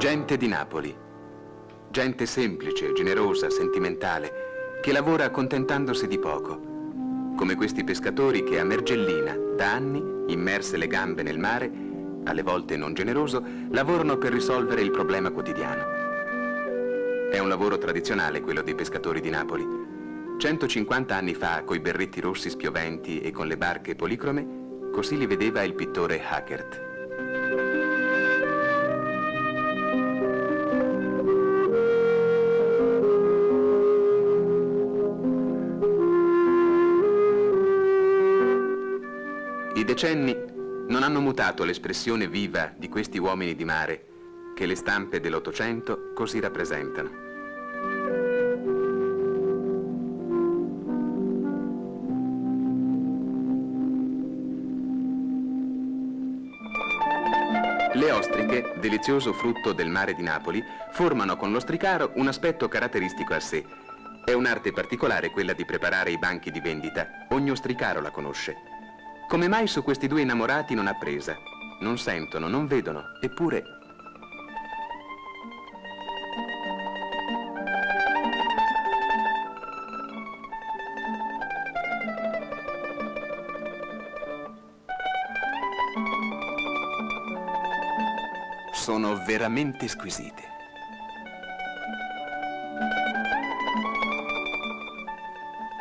Gente di Napoli. Gente semplice, generosa, sentimentale, che lavora accontentandosi di poco. Come questi pescatori che a Mergellina, da anni, immerse le gambe nel mare, alle volte non generoso, lavorano per risolvere il problema quotidiano. È un lavoro tradizionale quello dei pescatori di Napoli. 150 anni fa, coi berretti rossi spioventi e con le barche policrome, così li vedeva il pittore Hackert. I decenni non hanno mutato l'espressione viva di questi uomini di mare che le stampe dell'Ottocento così rappresentano. Le ostriche, delizioso frutto del mare di Napoli, formano con l'ostricaro un aspetto caratteristico a sé. È un'arte particolare quella di preparare i banchi di vendita. Ogni ostricaro la conosce. Come mai su questi due innamorati non ha presa? Non sentono, non vedono, eppure... sono veramente squisite.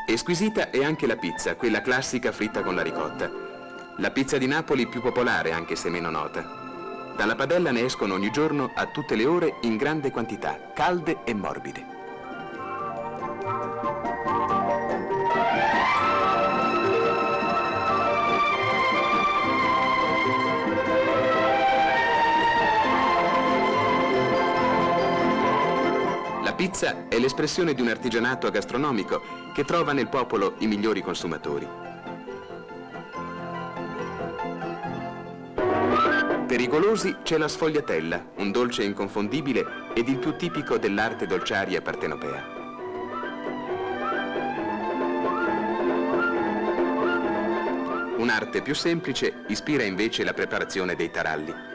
E squisita è anche la pizza, quella classica fritta con la ricotta. La pizza di Napoli più popolare, anche se meno nota. Dalla padella ne escono ogni giorno a tutte le ore in grande quantità, calde e morbide. La pizza è l'espressione di un artigianato gastronomico che trova nel popolo i migliori consumatori. Per i golosi c'è la sfogliatella, un dolce inconfondibile ed il più tipico dell'arte dolciaria partenopea. Un'arte più semplice ispira invece la preparazione dei taralli.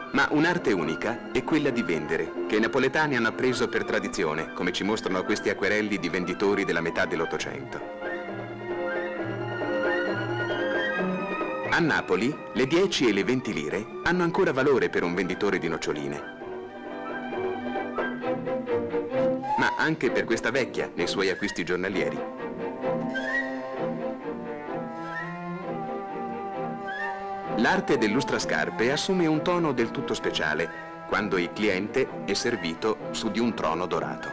Ma un'arte unica è quella di vendere, che i napoletani hanno appreso per tradizione, come ci mostrano questi acquerelli di venditori della metà dell'Ottocento. A Napoli le 10 e le 20 lire hanno ancora valore per un venditore di noccioline. Ma anche per questa vecchia nei suoi acquisti giornalieri. L'arte del lustrascarpe assume un tono del tutto speciale quando il cliente è servito su di un trono dorato.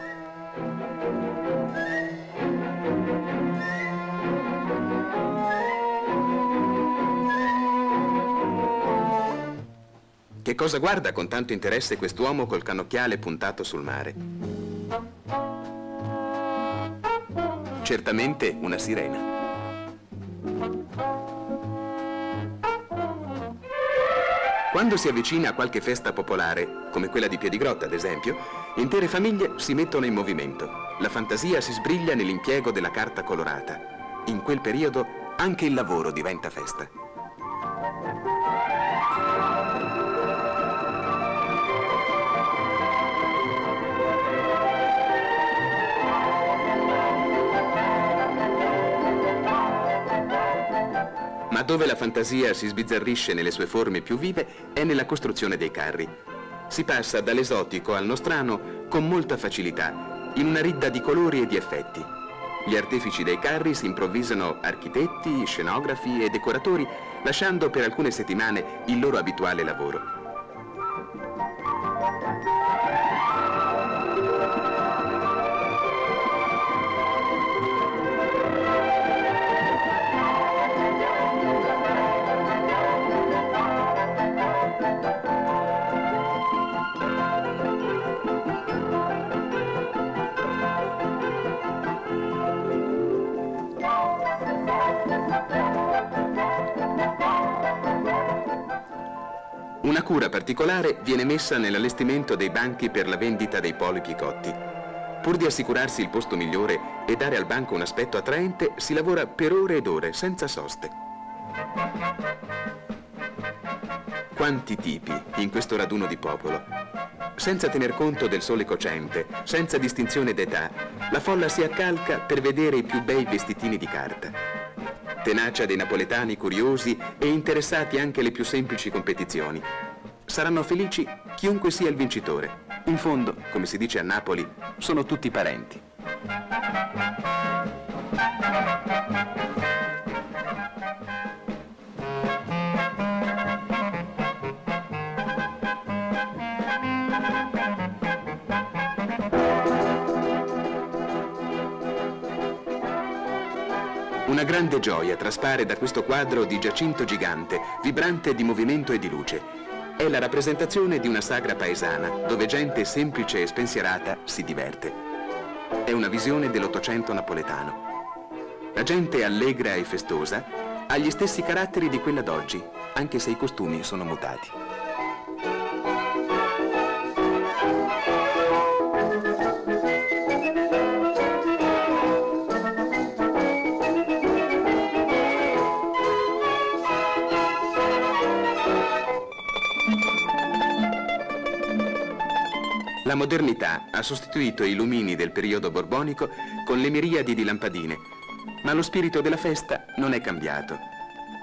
Che cosa guarda con tanto interesse quest'uomo col cannocchiale puntato sul mare? Certamente una sirena. Quando si avvicina a qualche festa popolare, come quella di Piedigrotta ad esempio, intere famiglie si mettono in movimento. La fantasia si sbriglia nell'impiego della carta colorata. In quel periodo anche il lavoro diventa festa. Ma dove la fantasia si sbizzarrisce nelle sue forme più vive è nella costruzione dei carri. Si passa dall'esotico al nostrano con molta facilità, in una ridda di colori e di effetti. Gli artefici dei carri si improvvisano architetti, scenografi e decoratori, lasciando per alcune settimane il loro abituale lavoro. Una cura particolare viene messa nell'allestimento dei banchi per la vendita dei polipi cotti. Pur di assicurarsi il posto migliore e dare al banco un aspetto attraente, si lavora per ore ed ore, senza soste. quanti tipi in questo raduno di popolo. Senza tener conto del sole cocente, senza distinzione d'età, la folla si accalca per vedere i più bei vestitini di carta. Tenacia dei napoletani curiosi e interessati anche alle più semplici competizioni. Saranno felici chiunque sia il vincitore. In fondo, come si dice a Napoli, sono tutti parenti. Una grande gioia traspare da questo quadro di Giacinto Gigante, vibrante di movimento e di luce. È la rappresentazione di una sagra paesana, dove gente semplice e spensierata si diverte. È una visione dell'Ottocento napoletano. La gente allegra e festosa ha gli stessi caratteri di quella d'oggi, anche se i costumi sono mutati. La modernità ha sostituito i lumini del periodo borbonico con le miriadi di lampadine, ma lo spirito della festa non è cambiato.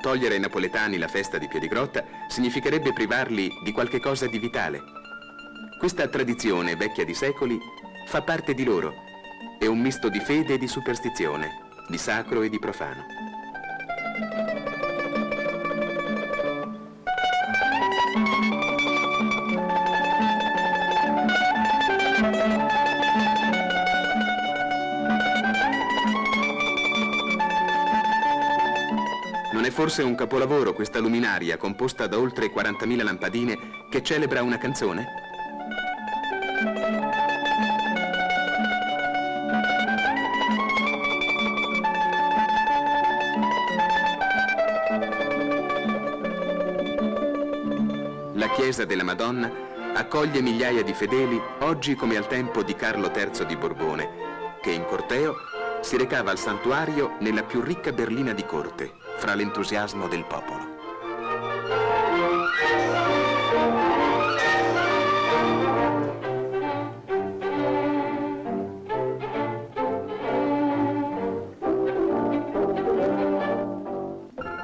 Togliere ai napoletani la festa di Piedigrotta significherebbe privarli di qualche cosa di vitale. Questa tradizione, vecchia di secoli, fa parte di loro. È un misto di fede e di superstizione, di sacro e di profano. Non è forse un capolavoro questa luminaria composta da oltre 40.000 lampadine che celebra una canzone? La chiesa della Madonna accoglie migliaia di fedeli oggi come al tempo di Carlo III di Borbone, che in corteo si recava al santuario nella più ricca berlina di corte, fra l'entusiasmo del popolo.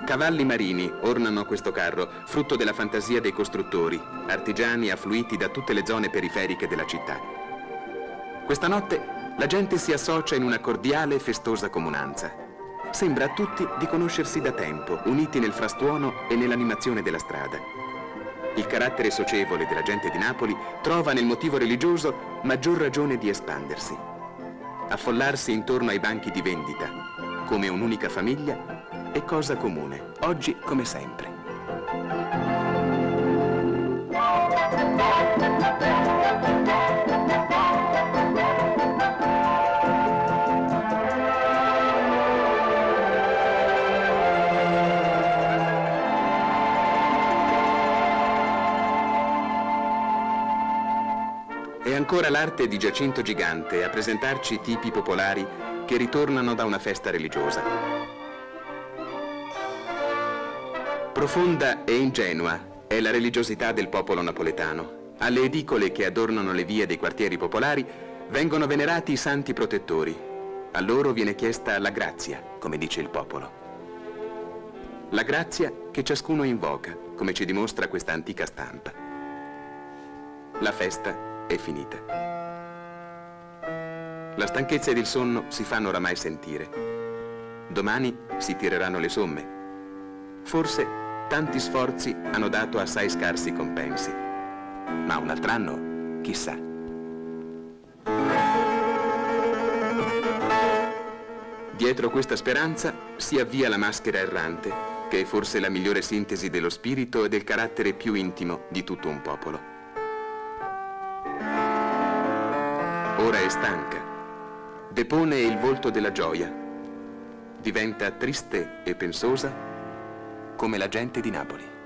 Cavalli marini ornano questo carro, frutto della fantasia dei costruttori, artigiani affluiti da tutte le zone periferiche della città. Questa notte la gente si associa in una cordiale e festosa comunanza. Sembra a tutti di conoscersi da tempo, uniti nel frastuono e nell'animazione della strada. Il carattere socievole della gente di Napoli trova nel motivo religioso maggior ragione di espandersi. Affollarsi intorno ai banchi di vendita, come un'unica famiglia, è cosa comune, oggi come sempre. È ancora l'arte di Giacinto Gigante a presentarci i tipi popolari che ritornano da una festa religiosa. Profonda e ingenua è la religiosità del popolo napoletano. Alle edicole che adornano le vie dei quartieri popolari vengono venerati i santi protettori. A loro viene chiesta la grazia, come dice il popolo. La grazia che ciascuno invoca, come ci dimostra questa antica stampa. La festa è finita. La stanchezza ed il sonno si fanno oramai sentire. Domani si tireranno le somme. Forse tanti sforzi hanno dato assai scarsi compensi, ma un altro anno, chissà. Dietro questa speranza si avvia la maschera errante, che è forse la migliore sintesi dello spirito e del carattere più intimo di tutto un popolo. Ora è stanca, depone il volto della gioia, diventa triste e pensosa come la gente di Napoli.